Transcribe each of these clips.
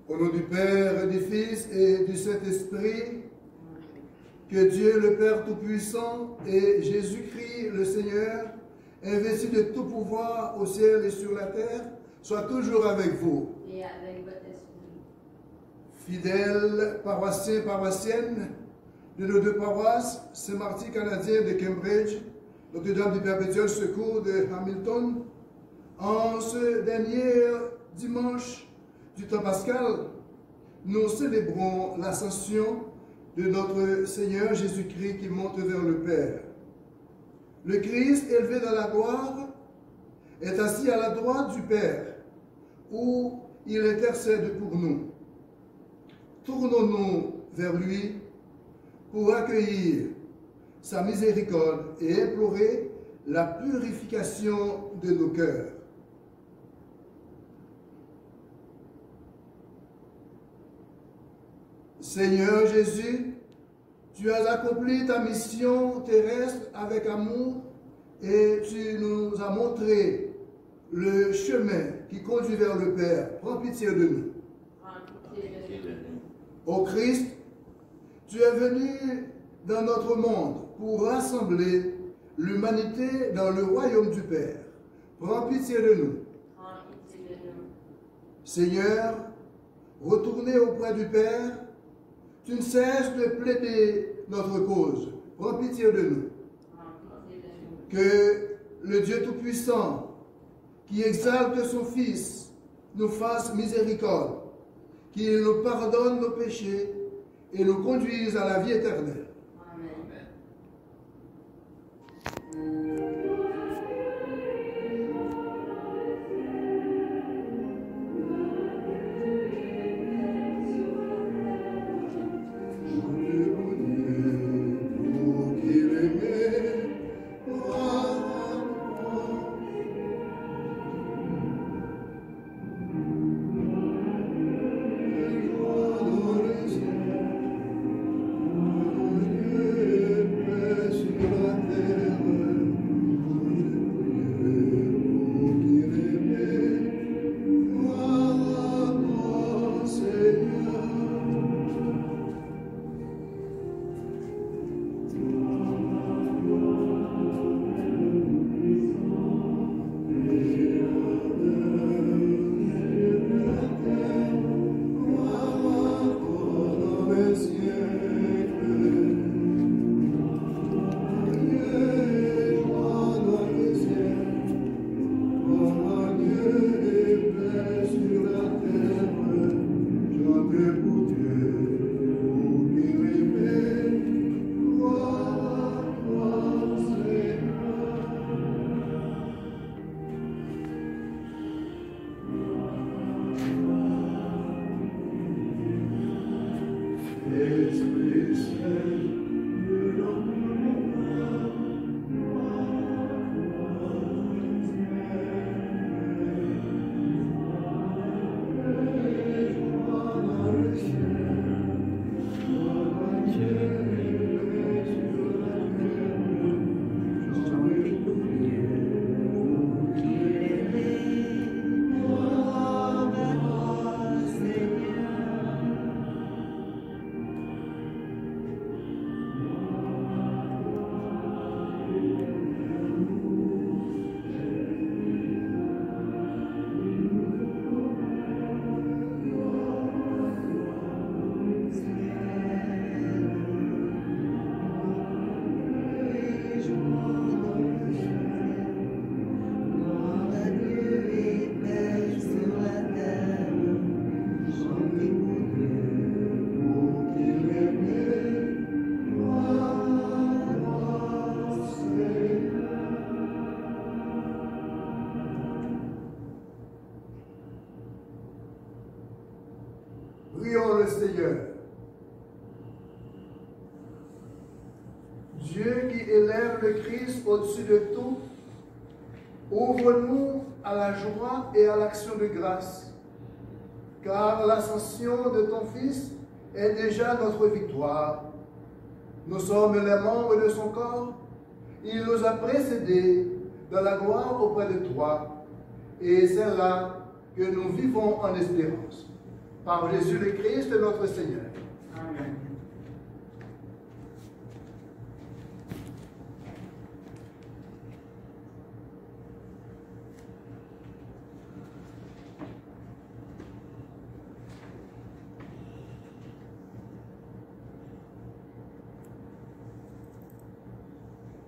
Au nom du Père, et du Fils et du Saint-Esprit, que Dieu le Père Tout-Puissant et Jésus-Christ le Seigneur, investi de tout pouvoir au ciel et sur la terre, soit toujours avec vous. Et avec votre esprit. Fidèles paroissiens, paroissiennes de nos deux paroisses, Saint-Martin canadien de Cambridge, Notre-Dame du Perpétuel Secours de Hamilton, en ce dernier dimanche du temps pascal, nous célébrons l'ascension de notre Seigneur Jésus-Christ qui monte vers le Père. Le Christ, élevé dans la gloire, est assis à la droite du Père, où il intercède pour nous. Tournons-nous vers lui pour accueillir sa miséricorde et implorer la purification de nos cœurs. Seigneur Jésus, tu as accompli ta mission terrestre avec amour et tu nous as montré le chemin qui conduit vers le Père. Prends pitié de nous. Ô Christ, tu es venu dans notre monde pour rassembler l'humanité dans le royaume du Père. Prends pitié de nous. Seigneur, retournez auprès du Père. Tu ne cesses de plaider notre cause. Prends pitié de nous. Que le Dieu Tout-Puissant, qui exalte son Fils, nous fasse miséricorde, qu'il nous pardonne nos péchés et nous conduise à la vie éternelle. le Seigneur. Dieu qui élève le Christ au-dessus de tout, ouvre-nous à la joie et à l'action de grâce, car l'ascension de ton Fils est déjà notre victoire. Nous sommes les membres de son corps. Il nous a précédés dans la gloire auprès de toi. Et c'est là que nous vivons en espérance. Par Jésus le Christ, notre Seigneur. Amen.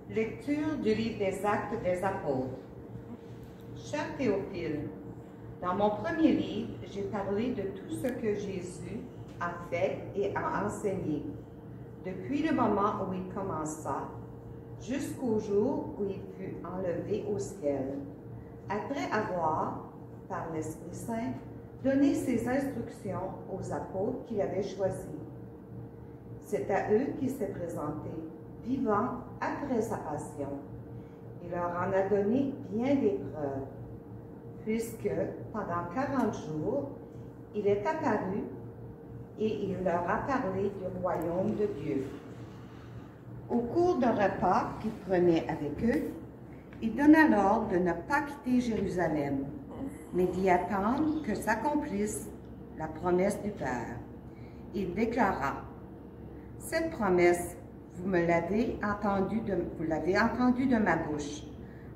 Lecture du livre des Actes des Apôtres. Cher Théophile, dans mon premier livre, j'ai parlé de tout ce que Jésus a fait et a enseigné, depuis le moment où il commença, jusqu'au jour où il fut enlevé au ciel, après avoir, par l'Esprit Saint, donné ses instructions aux apôtres qu'il avait choisis. C'est à eux qu'il s'est présenté, vivant après sa passion. Il leur en a donné bien des preuves, puisque pendant 40 jours, il est apparu et il leur a parlé du royaume de Dieu. Au cours d'un repas qu'il prenait avec eux, il donna l'ordre de ne pas quitter Jérusalem, mais d'y attendre que s'accomplisse la promesse du Père. Il déclara, « Cette promesse, vous l'avez entendu de ma bouche,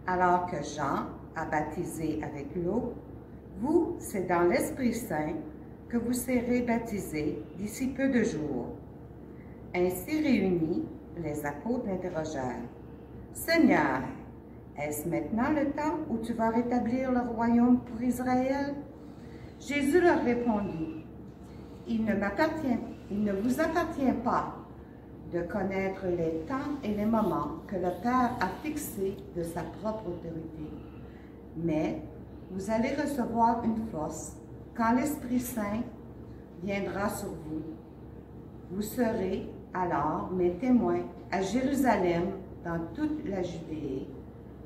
alors que Jean a baptisé avec l'eau. Vous, c'est dans l'Esprit Saint que vous serez baptisés d'ici peu de jours. » Ainsi réunis, les apôtres l'interrogèrent. « Seigneur, est-ce maintenant le temps où tu vas rétablir le royaume pour Israël? » Jésus leur répondit, « Il ne vous appartient pas de connaître les temps et les moments que le Père a fixés de sa propre autorité. Mais vous allez recevoir une force quand l'Esprit Saint viendra sur vous. Vous serez alors mes témoins à Jérusalem, dans toute la Judée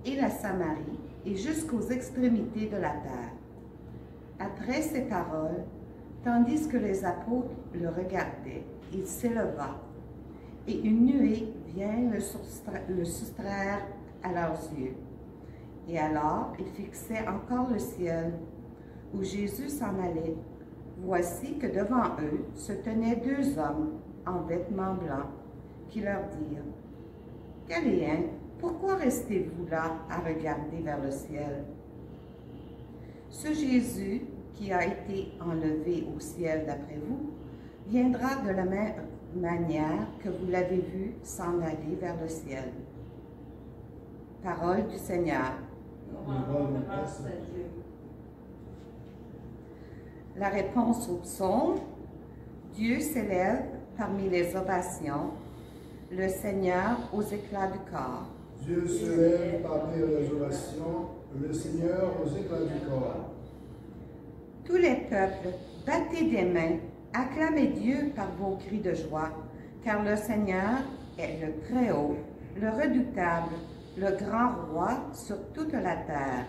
et la Samarie et jusqu'aux extrémités de la terre. » Après ces paroles, tandis que les apôtres le regardaient, il s'éleva, et une nuée vient le soustraire à leurs yeux. Et alors, ils fixaient encore le ciel, où Jésus s'en allait. Voici que devant eux se tenaient deux hommes en vêtements blancs, qui leur dirent, « Galiléens, pourquoi restez-vous là à regarder vers le ciel? Ce Jésus qui a été enlevé au ciel d'après vous, viendra de la même manière que vous l'avez vu s'en aller vers le ciel. » Parole du Seigneur. La réponse au psaume. Dieu s'élève parmi les ovations, le Seigneur aux éclats du corps. Dieu s'élève parmi les ovations, le Seigneur aux éclats du corps. Tous les peuples, battez des mains, acclamez Dieu par vos cris de joie, car le Seigneur est le Très-Haut, le Redoutable, le grand roi sur toute la terre.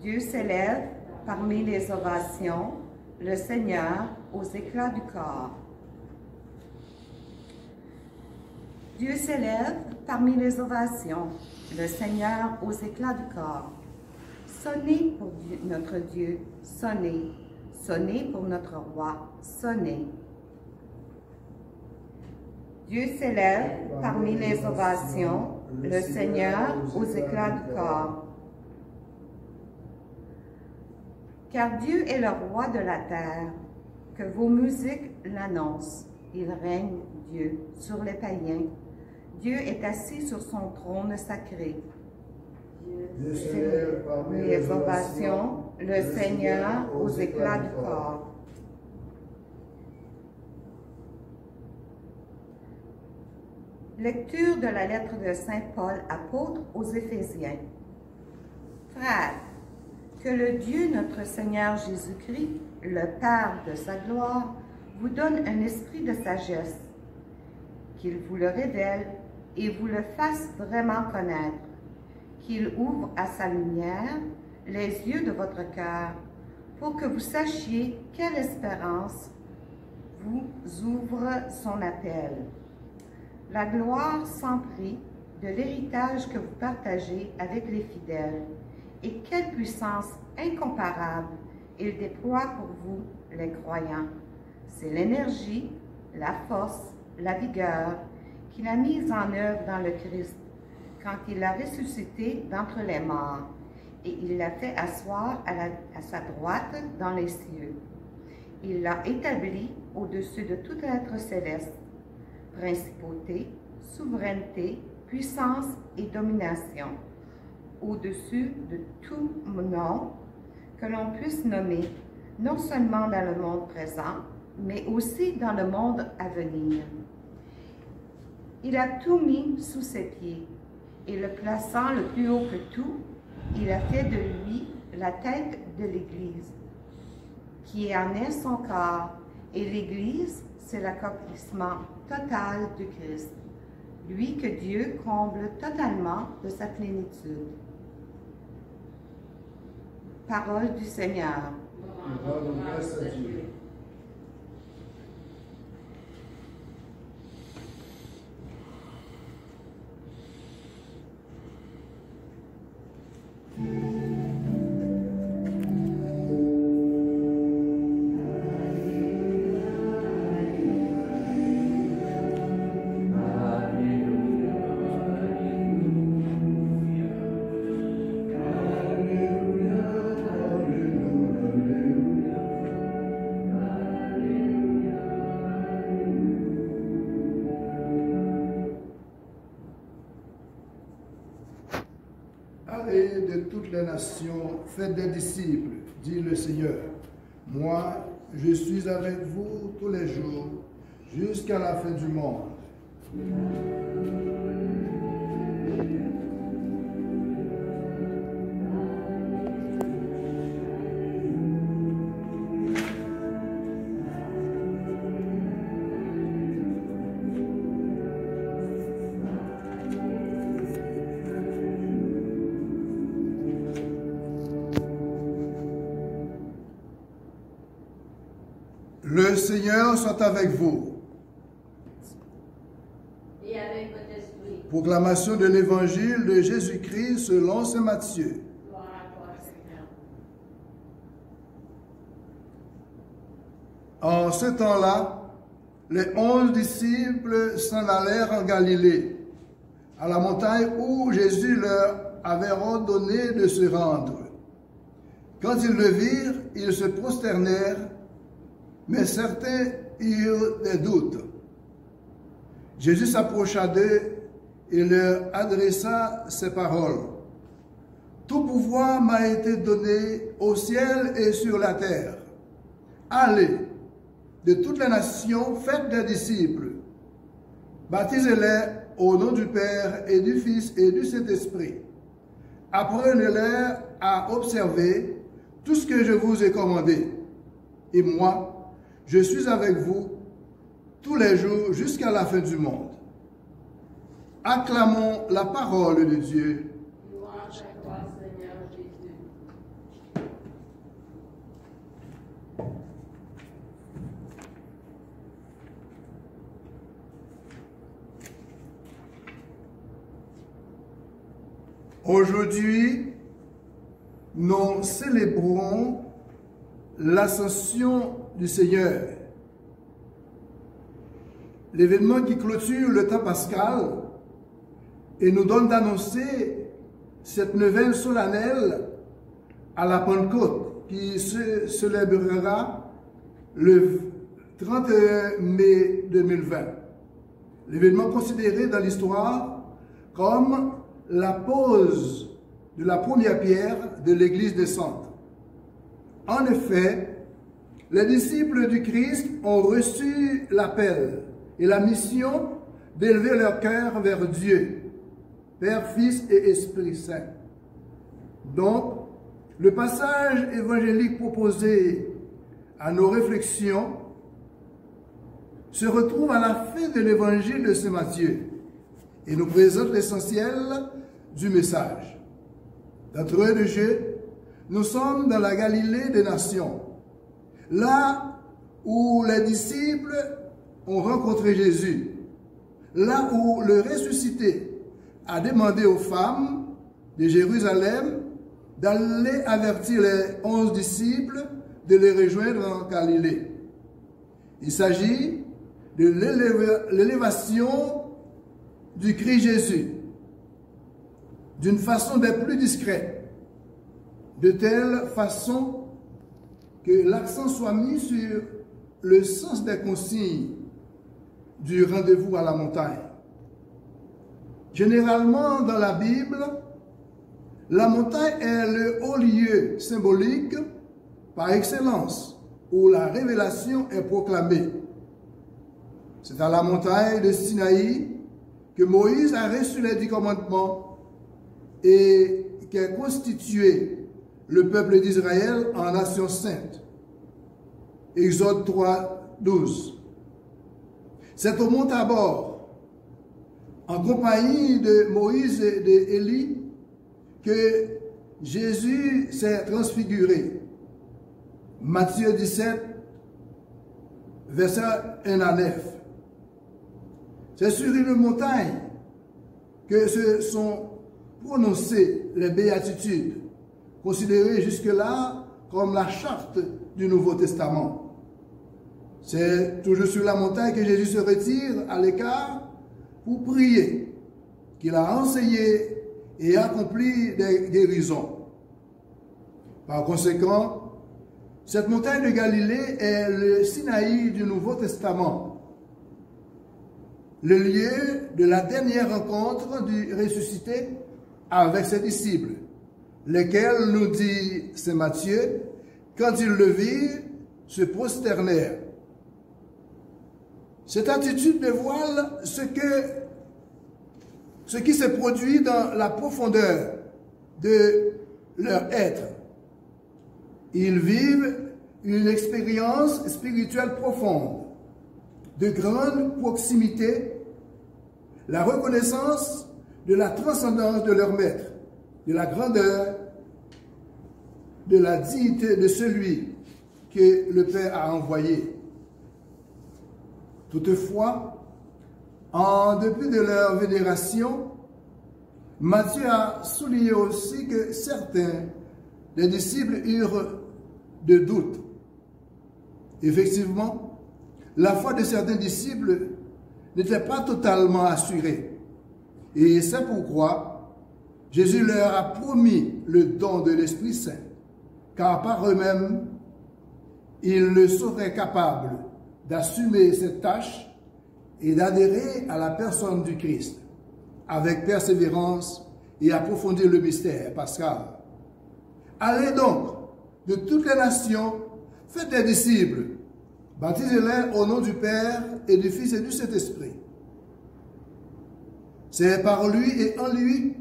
Dieu s'élève parmi les ovations, le Seigneur aux éclats du corps. Dieu s'élève parmi les ovations, le Seigneur aux éclats du corps. Sonnez pour notre Dieu, sonnez. Sonnez pour notre roi, sonnez. Dieu s'élève parmi les ovations, le Seigneur aux éclats du corps. Car Dieu est le roi de la terre, que vos musiques l'annoncent. Il règne, Dieu, sur les païens. Dieu est assis sur son trône sacré. Dieu s'élève parmi les ovations, le Seigneur aux éclats du corps. Lecture de la lettre de Saint Paul, apôtre aux Éphésiens. Frères, que le Dieu notre Seigneur Jésus-Christ, le Père de sa gloire, vous donne un esprit de sagesse, qu'il vous le révèle et vous le fasse vraiment connaître, qu'il ouvre à sa lumière les yeux de votre cœur pour que vous sachiez quelle espérance vous ouvre son appel. La gloire sans prix de l'héritage que vous partagez avec les fidèles, et quelle puissance incomparable il déploie pour vous, les croyants. C'est l'énergie, la force, la vigueur qu'il a mise en œuvre dans le Christ quand il l'a ressuscité d'entre les morts, et il l'a fait asseoir à sa droite dans les cieux. Il l'a établi au-dessus de tout être céleste, principauté, souveraineté, puissance et domination, au-dessus de tout nom que l'on puisse nommer, non seulement dans le monde présent, mais aussi dans le monde à venir. Il a tout mis sous ses pieds, et le plaçant le plus haut que tout, il a fait de lui la tête de l'Église, qui en est son corps, et l'Église, c'est l'accomplissement total du Christ, lui que Dieu comble totalement de sa plénitude. Parole du Seigneur. Rendons grâce à Dieu. Allez de toutes les nations, faites des disciples, dit le Seigneur. Moi, je suis avec vous tous les jours, jusqu'à la fin du monde. Le Seigneur soit avec vous. Et avec votre esprit. Proclamation de l'Évangile de Jésus-Christ selon saint Matthieu. Gloire à toi, Seigneur. En ce temps-là, les 11 disciples s'en allèrent en Galilée, à la montagne où Jésus leur avait ordonné de se rendre. Quand ils le virent, ils se prosternèrent, mais certains eurent des doutes. Jésus s'approcha d'eux et leur adressa ces paroles. « Tout pouvoir m'a été donné au ciel et sur la terre. Allez, de toutes les nations, faites des disciples. Baptisez-les au nom du Père et du Fils et du Saint-Esprit. Apprenez-les à observer tout ce que je vous ai commandé. Et moi, je suis avec vous tous les jours jusqu'à la fin du monde. » Acclamons la parole de Dieu. Gloire à toi, Seigneur Jésus. Aujourd'hui, nous célébrons l'ascension du Seigneur. L'événement qui clôture le temps pascal et nous donne d'annoncer cette nouvelle solennelle à la Pentecôte qui se célébrera le 31 mai 2020. L'événement considéré dans l'histoire comme la pose de la première pierre de l'Église des Saintes. En effet, les disciples du Christ ont reçu l'appel et la mission d'élever leur cœur vers Dieu, Père, Fils et Esprit Saint. Donc, le passage évangélique proposé à nos réflexions se retrouve à la fin de l'évangile de Saint Matthieu et nous présente l'essentiel du message. D'entrée de jeu, nous sommes dans la Galilée des nations, là où les disciples ont rencontré Jésus, là où le ressuscité a demandé aux femmes de Jérusalem d'aller avertir les 11 disciples de les rejoindre en Galilée. Il s'agit de l'élévation du Christ Jésus d'une façon des plus discrètes, de telle façon que l'accent soit mis sur le sens des consignes du rendez-vous à la montagne. Généralement, dans la Bible, la montagne est le haut lieu symbolique par excellence où la révélation est proclamée. C'est à la montagne de Sinaï que Moïse a reçu les 10 commandements et qu'a constitué le peuple d'Israël en nation sainte. Exode 3, 12. C'est au mont Tabor, en compagnie de Moïse et d'Élie, que Jésus s'est transfiguré. Matthieu 17, verset 1 à 9. C'est sur une montagne que se sont prononcées les béatitudes, considérées jusque-là comme la charte du Nouveau Testament. C'est toujours sur la montagne que Jésus se retire à l'écart pour prier, qu'il a enseigné et accompli des guérisons. Par conséquent, cette montagne de Galilée est le Sinaï du Nouveau Testament, le lieu de la dernière rencontre du ressuscité avec ses disciples, lesquels, nous dit saint Matthieu, quand ils le virent, se prosternèrent. Cette attitude dévoile ce qui s'est produit dans la profondeur de leur être. Ils vivent une expérience spirituelle profonde, de grande proximité, la reconnaissance de la transcendance de leur maître, de la grandeur, de la dignité de celui que le Père a envoyé. Toutefois, en dépit de leur vénération, Matthieu a souligné aussi que certains des disciples eurent de doutes. Effectivement, la foi de certains disciples n'était pas totalement assurée. Et c'est pourquoi Jésus leur a promis le don de l'Esprit Saint, car par eux-mêmes, ils ne seraient capables d'assumer cette tâche et d'adhérer à la personne du Christ avec persévérance et approfondir le mystère pascal. Allez donc de toutes les nations, faites des disciples, baptisez-les au nom du Père et du Fils et du Saint-Esprit. C'est par lui et en lui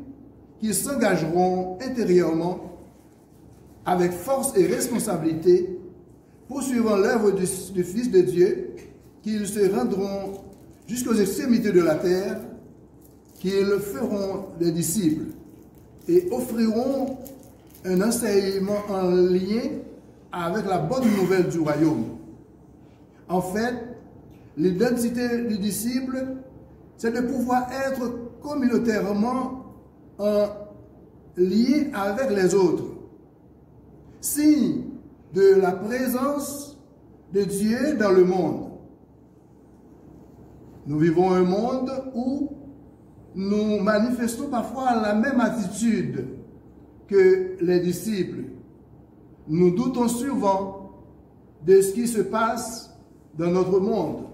qu'ils s'engageront intérieurement avec force et responsabilité, poursuivant l'œuvre du Fils de Dieu, qu'ils se rendront jusqu'aux extrémités de la terre, qu'ils feront des disciples et offriront un enseignement en lien avec la bonne nouvelle du royaume. En fait, l'identité du disciple, c'est de pouvoir être communautairement en lien avec les autres, signe de la présence de Dieu dans le monde. Nous vivons un monde où nous manifestons parfois la même attitude que les disciples. Nous doutons souvent de ce qui se passe dans notre monde.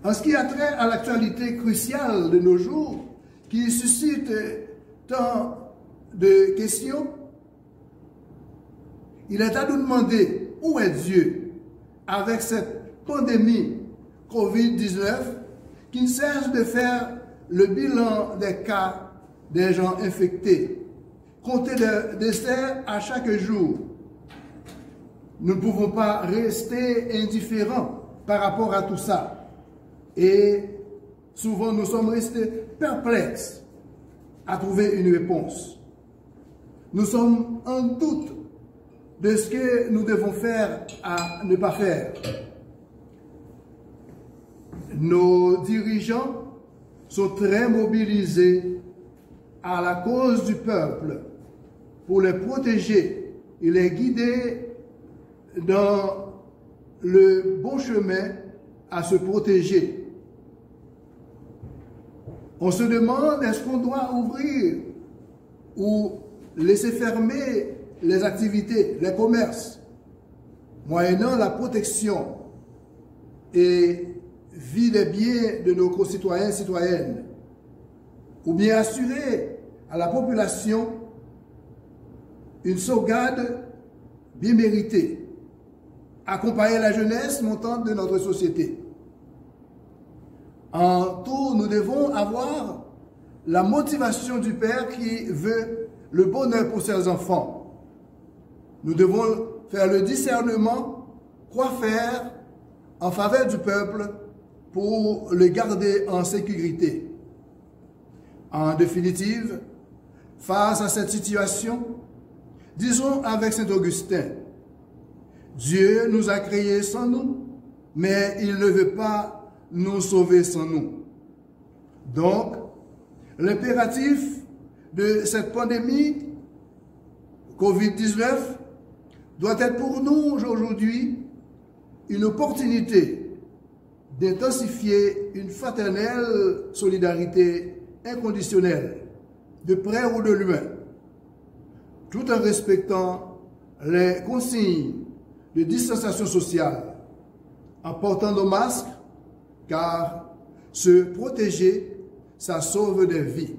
En ce qui a trait à l'actualité cruciale de nos jours, qui suscite tant de questions, il est à nous demander où est Dieu avec cette pandémie COVID-19 qui ne cesse de faire le bilan des cas des gens infectés, compter des décès à chaque jour. Nous ne pouvons pas rester indifférents par rapport à tout ça. Et souvent, nous sommes restés perplexes à trouver une réponse. Nous sommes en doute de ce que nous devons faire à ne pas faire. Nos dirigeants sont très mobilisés à la cause du peuple pour les protéger et les guider dans le bon chemin à se protéger. On se demande, est-ce qu'on doit ouvrir ou laisser fermer les activités, les commerces, moyennant la protection et vie des biens de nos concitoyens et citoyennes, ou bien assurer à la population une sauvegarde bien méritée, accompagner la jeunesse montante de notre société. En tout, nous devons avoir la motivation du Père qui veut le bonheur pour ses enfants. Nous devons faire le discernement, quoi faire en faveur du peuple pour le garder en sécurité. En définitive, face à cette situation, disons avec Saint Augustin, Dieu nous a créés sans nous, mais il ne veut pas nous sauver sans nous. Donc, l'impératif de cette pandémie COVID-19 doit être pour nous aujourd'hui une opportunité d'intensifier une fraternelle solidarité inconditionnelle, de près ou de loin, tout en respectant les consignes de distanciation sociale, en portant nos masques, car se protéger, ça sauve des vies.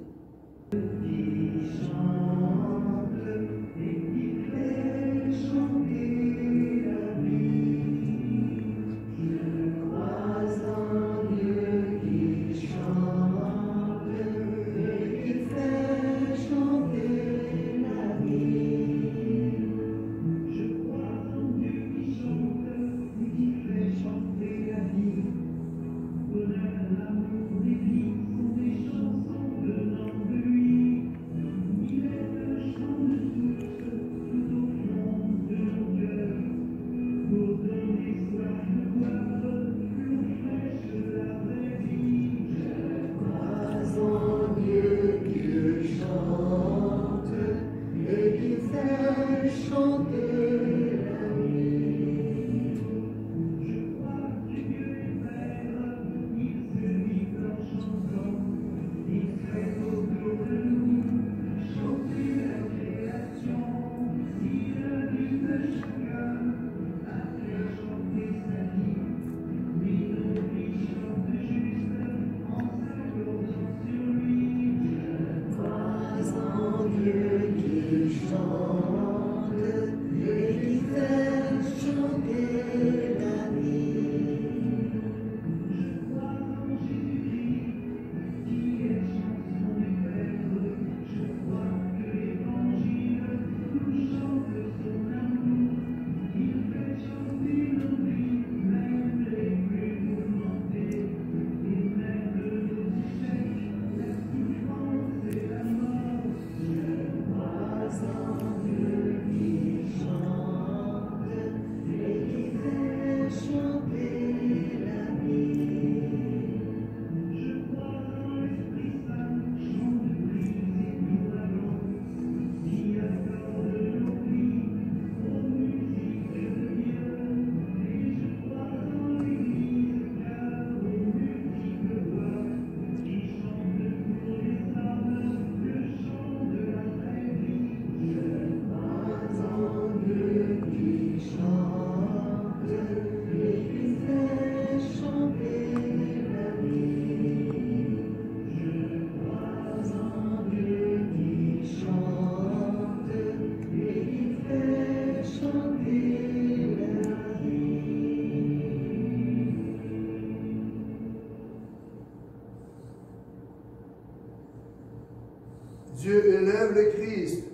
Dieu élève le Christ,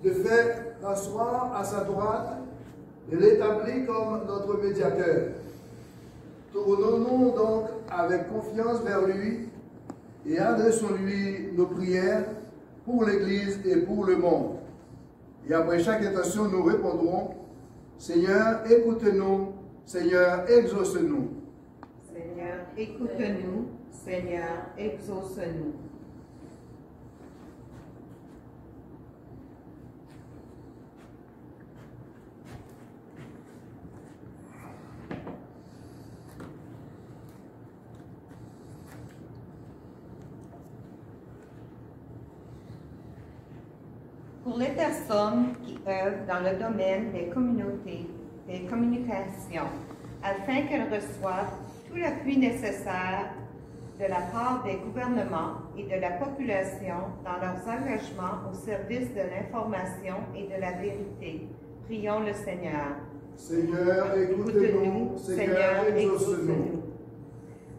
le fait asseoir à sa droite et l'établit comme notre médiateur. Tournons-nous donc avec confiance vers lui et adressons-lui nos prières pour l'Église et pour le monde. Et après chaque intention, nous répondrons, Seigneur, écoute-nous, Seigneur, exauce-nous. Seigneur, écoute-nous. Seigneur, exauce-nous. Pour les personnes qui œuvrent dans le domaine des communautés, des communications, afin qu'elles reçoivent tout l'appui nécessaire de la part des gouvernements et de la population dans leurs engagements au service de l'information et de la vérité. Prions le Seigneur. Seigneur, écoute-nous, Seigneur, exauce-nous.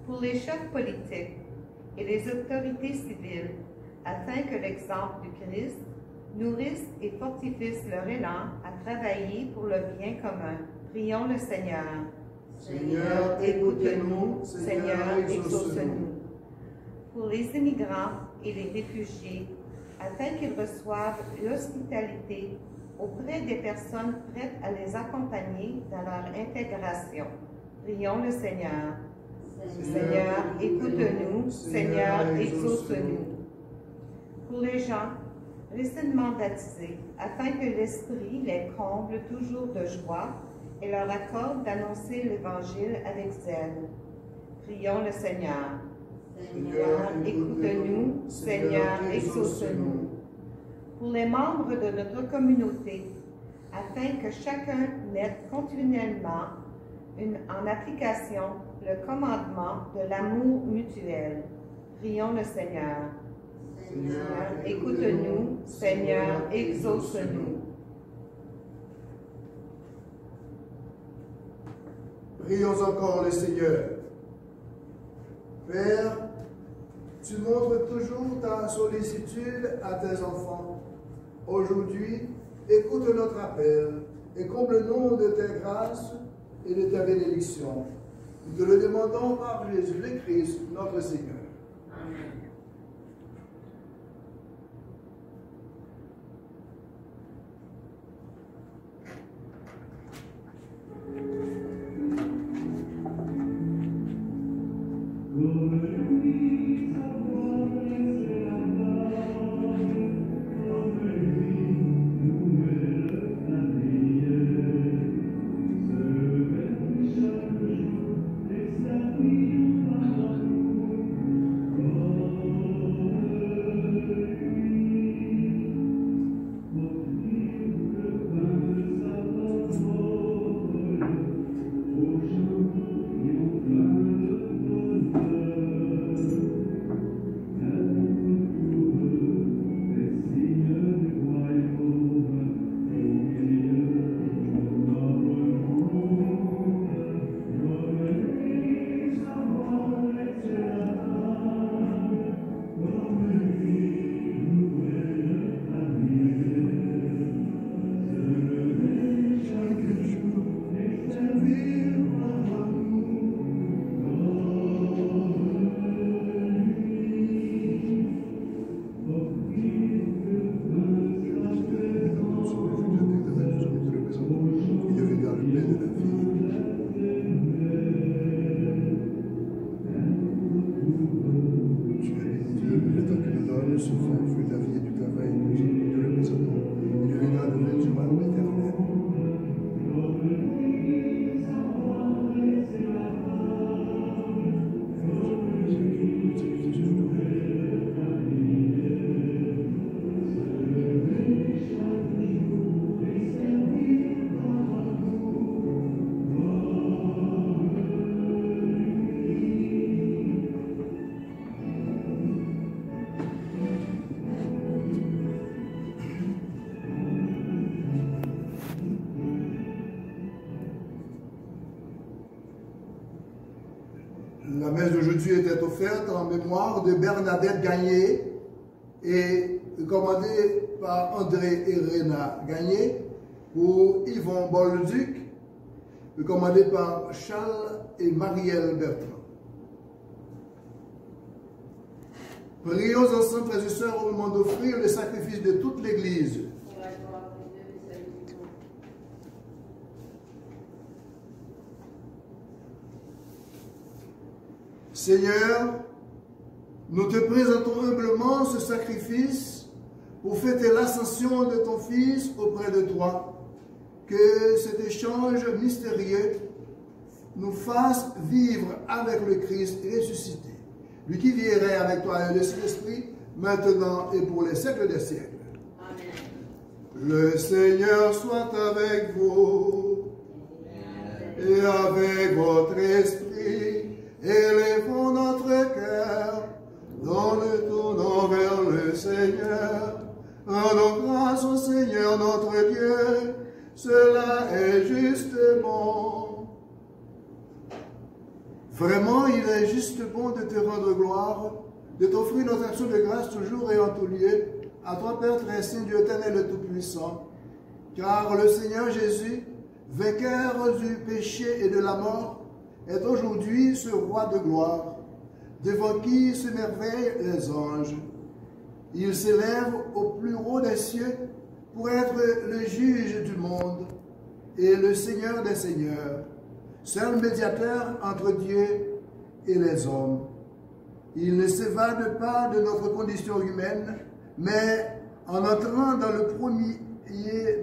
Pour les chefs politiques et les autorités civiles, afin que l'exemple du Christ nourrisse et fortifie leur élan à travailler pour le bien commun. Prions le Seigneur. Seigneur, écoute-nous, Seigneur, exauce-nous. Pour les immigrants et les réfugiés, afin qu'ils reçoivent l'hospitalité auprès des personnes prêtes à les accompagner dans leur intégration. Prions le Seigneur. Seigneur, écoute-nous. Seigneur, exauce-nous. Pour les gens récemment baptisés, afin que l'Esprit les comble toujours de joie et leur accorde d'annoncer l'Évangile avec zèle. Prions le Seigneur. Seigneur, écoute-nous. Seigneur, exauce-nous. Pour les membres de notre communauté, afin que chacun mette continuellement en application le commandement de l'amour mutuel. Prions le Seigneur. Seigneur, écoute-nous. Seigneur, exauce-nous. Prions encore le Seigneur. Père, tu montres toujours ta sollicitude à tes enfants. Aujourd'hui, écoute notre appel et comble-nous de tes grâces et de ta bénédiction. Nous te le demandons par Jésus le Christ, notre Seigneur. Amen. La messe d'aujourd'hui était offerte en mémoire de Bernadette Gagné et commandée par André et Réna Gagné, pour Yvon Bolduc, commandé par Charles et Marielle Bertrand. Prions ensemble, frères et sœurs, au moment d'offrir le sacrifice de toute l'Église. Pour la gloire de Dieu et salut du monde. Seigneur, nous te présentons humblement ce sacrifice pour fêter l'ascension de ton Fils auprès de toi. Que cet échange mystérieux nous fasse vivre avec le Christ ressuscité, lui qui vivrait avec toi et le Saint-Esprit, maintenant et pour les siècles des siècles. Amen. Le Seigneur soit avec vous et avec votre esprit. Élevons notre cœur dans le tournant vers le Seigneur. Rendons grâce au Seigneur notre Dieu, cela est justement. Vraiment, il est juste bon de te rendre gloire, de t'offrir notre action de grâce toujours et en tout lieu, à toi Père très saint, Dieu éternel et tout-puissant. Car le Seigneur Jésus, vainqueur du péché et de la mort, est aujourd'hui ce roi de gloire, devant qui s'émerveillent les anges. Il s'élève au plus haut des cieux pour être le juge du monde et le Seigneur des seigneurs, seul médiateur entre Dieu et les hommes. Il ne s'évade pas de notre condition humaine, mais en entrant dans le premier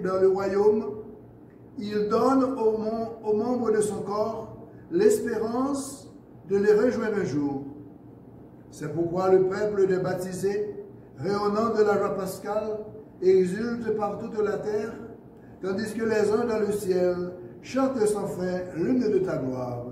dans le royaume, il donne aux membres de son corps l'espérance de les rejoindre un jour. C'est pourquoi le peuple des baptisés, rayonnant de la joie pascale, exulte par toute la terre, tandis que les anges dans le ciel chantent sans fin l'hymne de ta gloire.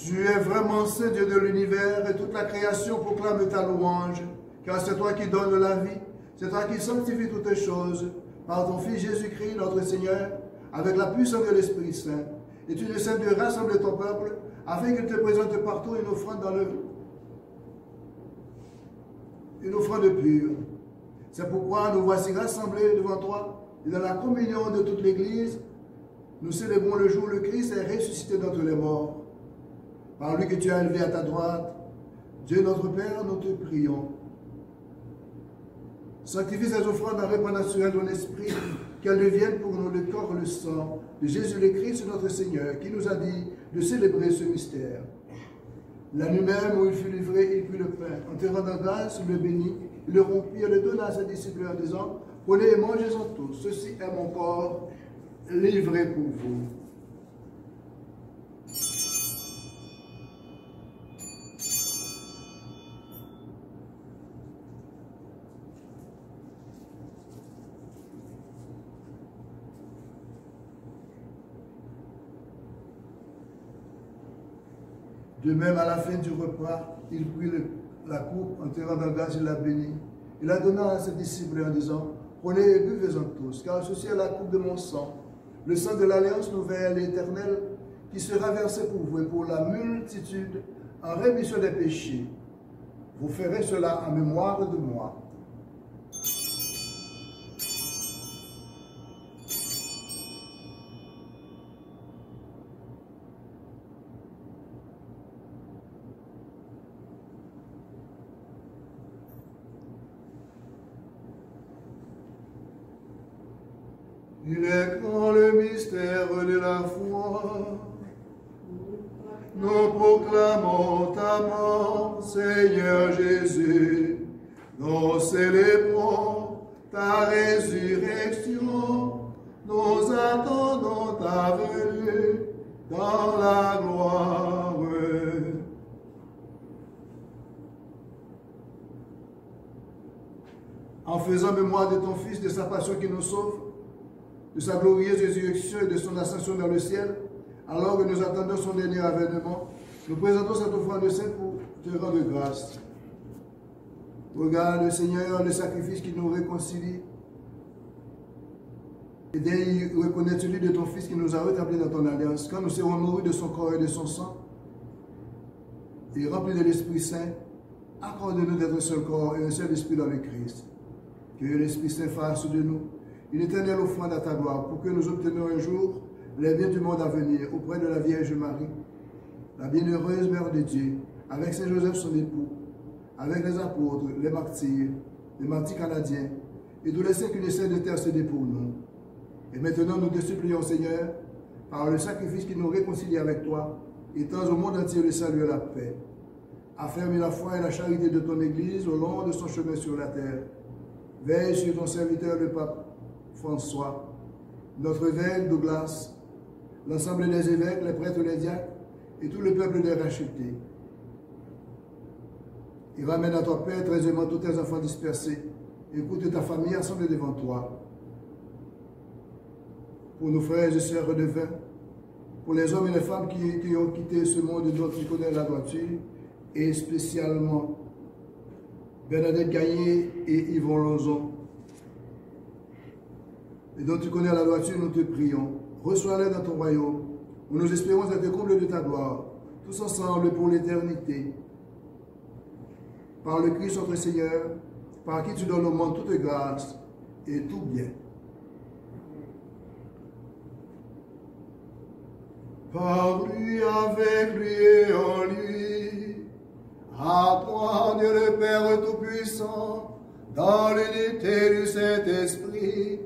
Tu es vraiment Saint Dieu de l'univers et toute la création proclame ta louange, car c'est toi qui donnes la vie, c'est toi qui sanctifies toutes choses, par ton Fils Jésus-Christ, notre Seigneur, avec la puissance de l'Esprit Saint. Et tu ne cesses de rassembler ton peuple, afin qu'il te présente partout une offrande une offrande pure. C'est pourquoi nous voici rassemblés devant toi, et dans la communion de toute l'Église, nous célébrons le jour où le Christ est ressuscité d'entre les morts. Par lui que tu as élevé à ta droite, Dieu notre Père, nous te prions. Sanctifie ces offrandes en répandant sur ton esprit, qu'elles deviennent pour nous le corps et le sang de Jésus le Christ, notre Seigneur, qui nous a dit de célébrer ce mystère. La nuit même où il fut livré, il prit le pain. En te rendant grâce, il le bénit, il le rompit et le donna à ses disciples en disant, prenez et mangez-en tous, ceci est mon corps livré pour vous. De même, à la fin du repas, il prit la coupe, en te rendant grâce, il la bénit. Il la donna à ses disciples en disant, prenez et buvez-en tous, car ceci est la coupe de mon sang, le sang de l'alliance nouvelle et éternelle, qui sera versé pour vous et pour la multitude en rémission des péchés. Vous ferez cela en mémoire de moi. Il est grand le mystère de la foi. Nous proclamons ta mort, Seigneur Jésus. Nous célébrons ta résurrection, nous attendons ta venue dans la gloire. En faisant mémoire de ton Fils, de sa passion qui nous sauve, de sa glorieuse résurrection et de son ascension dans le ciel, alors que nous attendons son dernier avènement, nous présentons cette offrande sainte pour te rendre grâce. Regarde, Seigneur, le sacrifice qui nous réconcilie et d'ailleurs reconnaître celui de ton Fils qui nous a rétablis dans ton alliance. Quand nous serons nourris de son corps et de son sang et remplis de l'Esprit Saint, accorde-nous d'être un seul corps et un seul esprit dans le Christ. Que l'Esprit Saint fasse de nous une éternelle offrande à ta gloire pour que nous obtenions un jour les biens du monde à venir auprès de la Vierge Marie, la bienheureuse Mère de Dieu, avec Saint Joseph son époux, avec les apôtres, les martyrs canadiens et tous les saints qui essaient d'intercéder pour nous. Et maintenant nous te supplions, Seigneur, par le sacrifice qui nous réconcilie avec toi, étends au monde entier le salut et la paix. Affermis la foi et la charité de ton Église au long de son chemin sur la terre. Veille sur ton serviteur le pape François, notre évêque Douglas, l'ensemble des évêques, les prêtres, les diacres et tout le peuple des rachetés. Et ramène à ton Père très aimant tous tes enfants dispersés. Écoute ta famille assemblée devant toi. Pour nos frères et sœurs redevins, pour les hommes et les femmes qui ont quitté ce monde dont tu connais la droiture, et spécialement Bernadette Gagné et Yvon Lozon, et dont tu connais la droiture, nous te prions. Reçois-les dans ton royaume, où nous espérons être combles de ta gloire, tous ensemble pour l'éternité. Par le Christ notre Seigneur, par qui tu donnes au monde toute grâce et tout bien. Par lui, avec lui et en lui, à toi, Dieu le Père Tout-Puissant, dans l'unité du Saint-Esprit,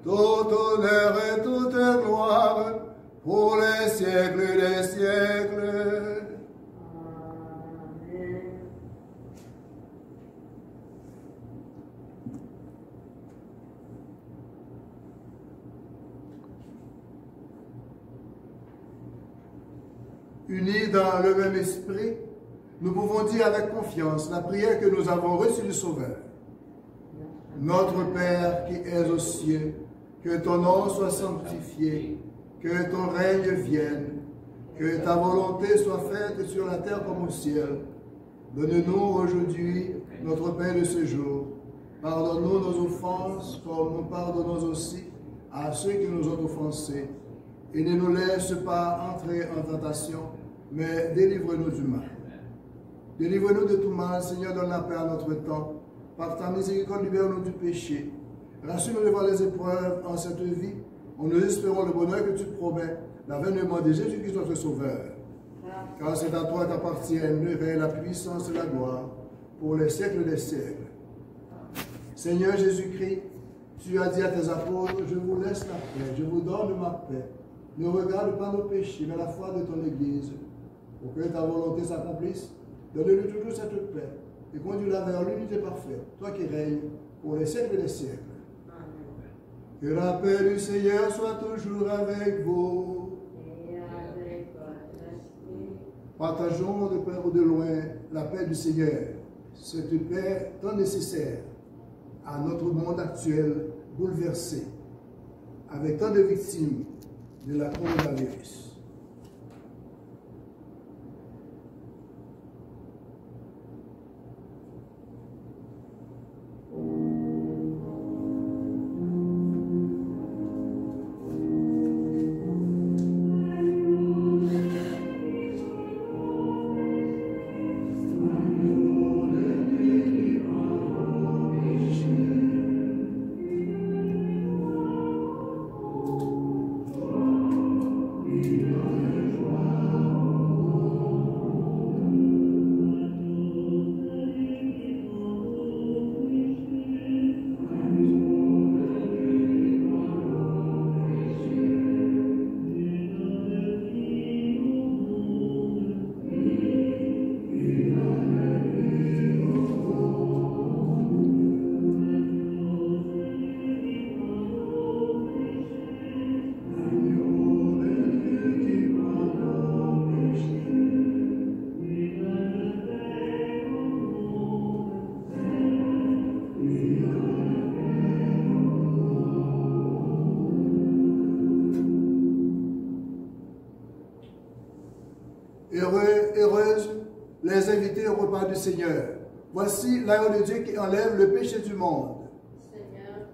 tout honneur et toute gloire, pour les siècles des siècles. Amen. Unis dans le même esprit, nous pouvons dire avec confiance la prière que nous avons reçue du Sauveur. Notre Père qui es aux cieux, que ton nom soit sanctifié, que ton règne vienne, que ta volonté soit faite sur la terre comme au ciel. Donne-nous aujourd'hui notre pain de ce jour. Pardonne-nous nos offenses, comme nous pardonnons aussi à ceux qui nous ont offensés. Et ne nous laisse pas entrer en tentation, mais délivre-nous du mal. Délivre-nous de tout mal, Seigneur, donne la paix à notre temps. Par ta miséricorde, libère-nous du péché. Rassure-nous devant les épreuves en cette vie. Nous espérons le bonheur que tu promets, l'avènement de Jésus-Christ notre Sauveur. Car c'est à toi qu'appartiennent le règne, la puissance et la gloire, pour les siècles des siècles. Seigneur Jésus-Christ, tu as dit à tes apôtres, je vous laisse la paix, je vous donne ma paix. Ne regarde pas nos péchés, mais la foi de ton Église. Pour que ta volonté s'accomplisse, donne-lui toujours cette paix et conduis-la vers l'unité parfaite, toi qui règnes pour les siècles des siècles. Que la paix du Seigneur soit toujours avec vous. Et avec votre esprit. Partageons de près ou de loin la paix du Seigneur, cette paix tant nécessaire à notre monde actuel bouleversé, avec tant de victimes de la coronavirus. Amen. les invités au repas du Seigneur. Voici l'agneau de Dieu qui enlève le péché du monde. Seigneur,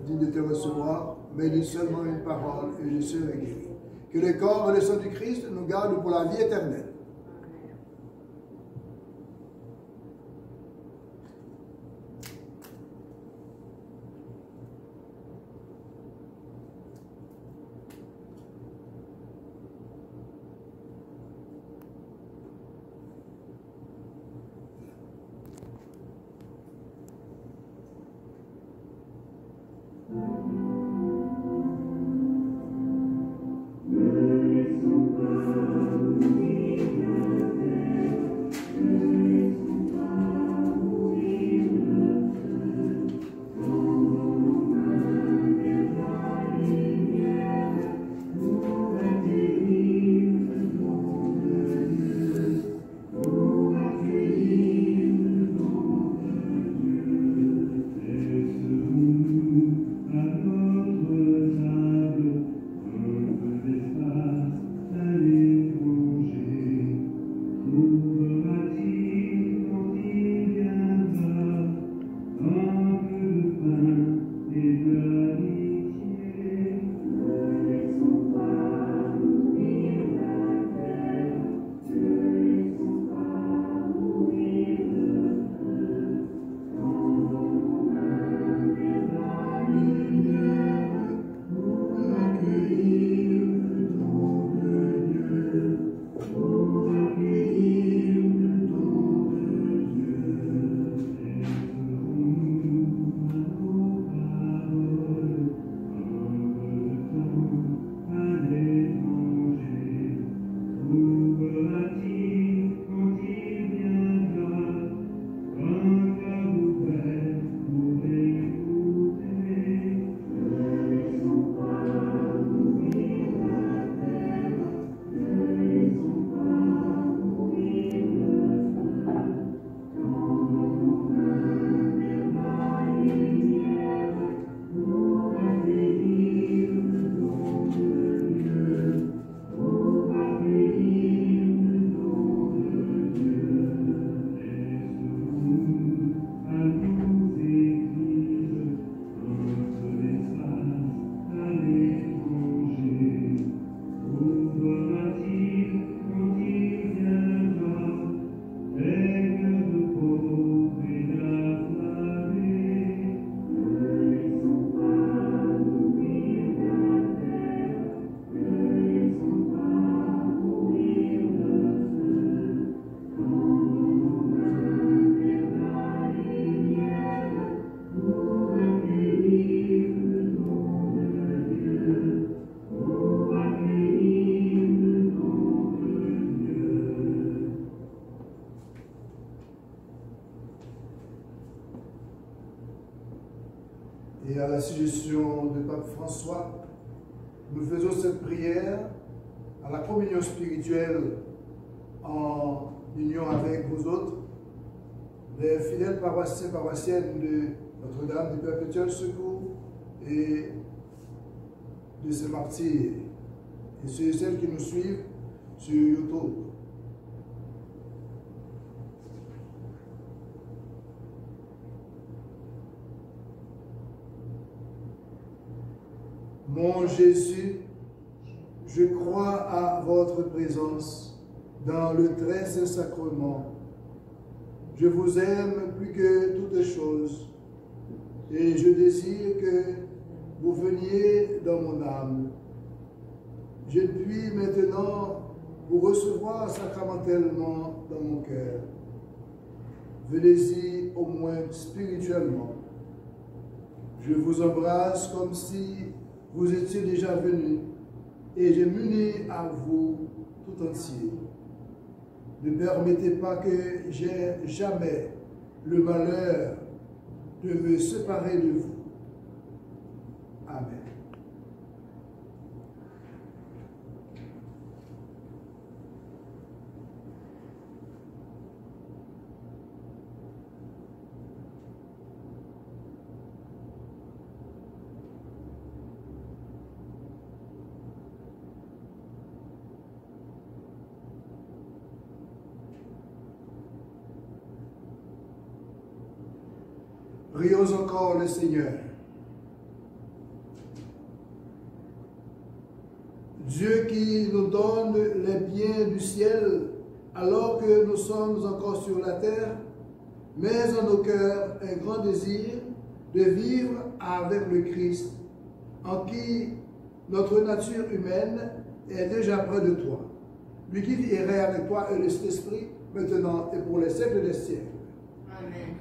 Digne de te recevoir, mais dis seulement une parole et je serai guéri. Que le corps et le sang du Christ nous gardent pour la vie éternelle. Et à la suggestion de Pape François, nous faisons cette prière à la communion spirituelle en union avec vous autres, les fidèles paroissiens, paroissiennes de Notre-Dame du Perpétuel Secours et de ces martyrs, et ceux et celles qui nous suivent sur YouTube. Mon Jésus, je crois à votre présence dans le très saint sacrement. Je vous aime plus que toutes choses et je désire que vous veniez dans mon âme. Je puis maintenant vous recevoir sacramentellement dans mon cœur. Venez-y au moins spirituellement. Je vous embrasse comme si vous étiez déjà venu et je m'unis à vous tout entier. Ne permettez pas que j'aie jamais le malheur de me séparer de vous. Amen. Prions encore le Seigneur. Dieu qui nous donne les biens du ciel alors que nous sommes encore sur la terre, mets en nos cœurs un grand désir de vivre avec le Christ, en qui notre nature humaine est déjà près de toi. Lui qui vit et règne avec toi et le Saint-Esprit, maintenant et pour les siècles des siècles. Amen.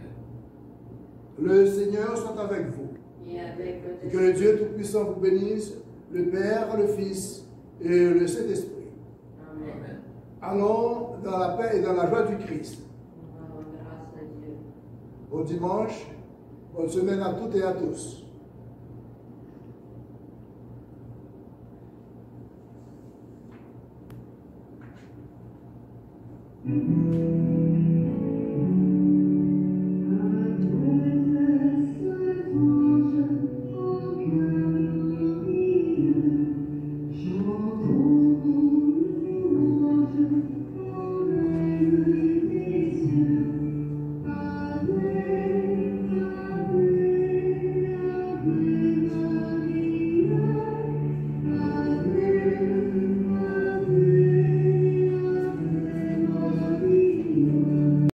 Le Seigneur soit avec vous. Et avec Et que le Dieu Tout-Puissant vous bénisse, le Père, le Fils et le Saint-Esprit. Amen. Allons dans la paix et dans la joie du Christ. Nous rendons grâce à Dieu. Au dimanche, bonne semaine à toutes et à tous. Mm-hmm.